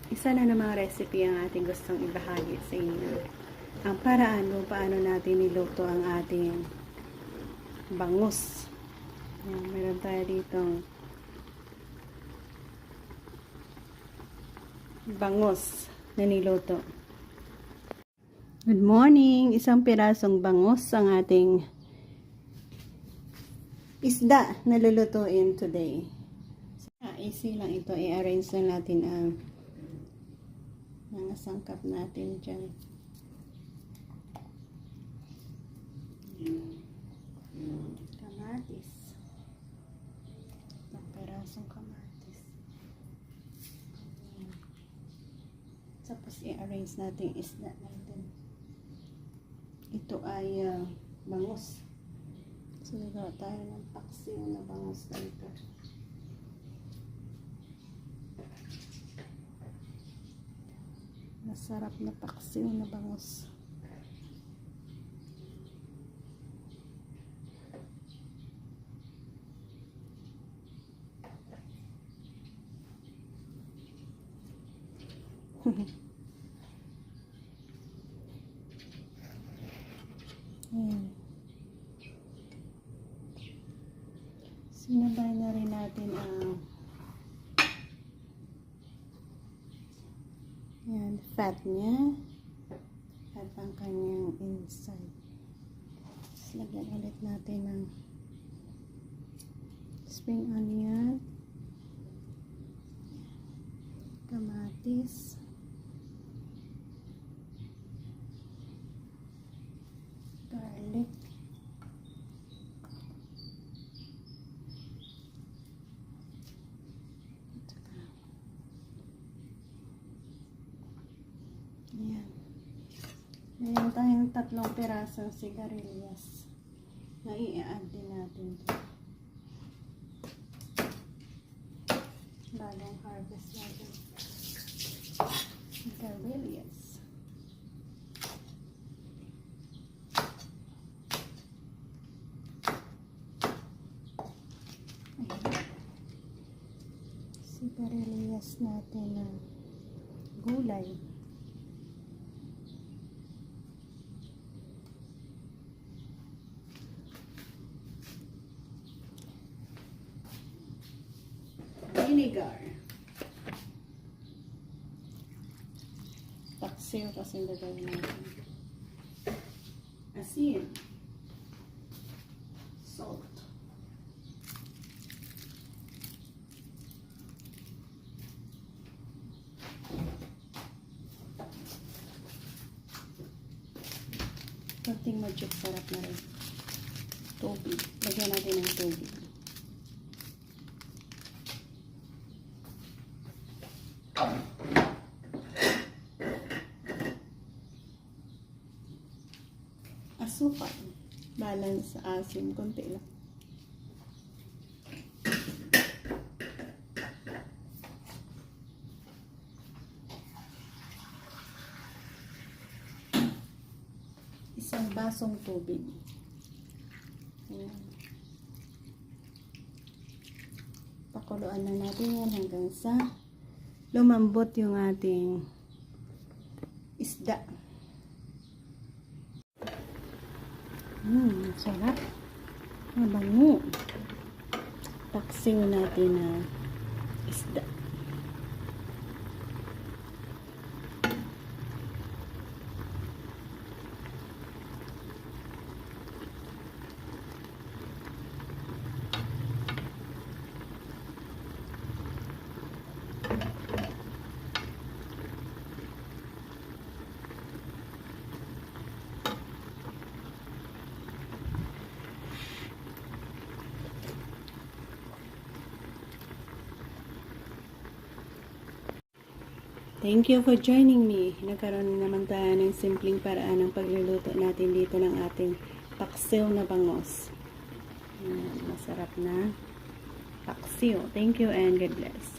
isa na namang recipe ang ating gustong ibahagi sa inyo. Ang paraan kung paano natin niluto ang ating bangus. Ayan, meron tayo ditong bangus na niluto. Good morning! Isang pirasong bangus ang ating isda na lulutuin today. Easy lang ito. I-arrange na natin ang mga sangkap natin dyan. Kamatis. Isang pirasong kamatis. Tapos i-arrange natin isda natin. Ito ay bangus. So, nagawa tayo ng paksiw na bangus dito. Masarap na paksiw na bangus. Ayan. Sinabay na rin natin ang fat niya at ang kanyang inside. Tapos lagyan ulit natin ng spring onion, kamatis, garlic, ayan. Mayroon tayong 3 pirasong sigarilyas na i-add din natin. Bagong harvest natin. Sigarilyas. Sigarilyas natin na gulay. Vinegar. Paksiw kasi lagay natin. Asin. Salt. Konting magic sarap na rin. Tubig. Lagyan natin ng tubig. Asukal. Balance sa asin. Konti lang. Isang basong tubig. Ayan. Pakuluan na natin yan hanggang sa lumambot yung ating isda. Sarap. Mabango. Paksiw natin na isda. Thank you for joining me. Nagkaroon naman tayo ng simpleng paraan ng pagluluto natin dito ng ating paksiw na bangus. Masarap na paksiw. Thank you and God bless.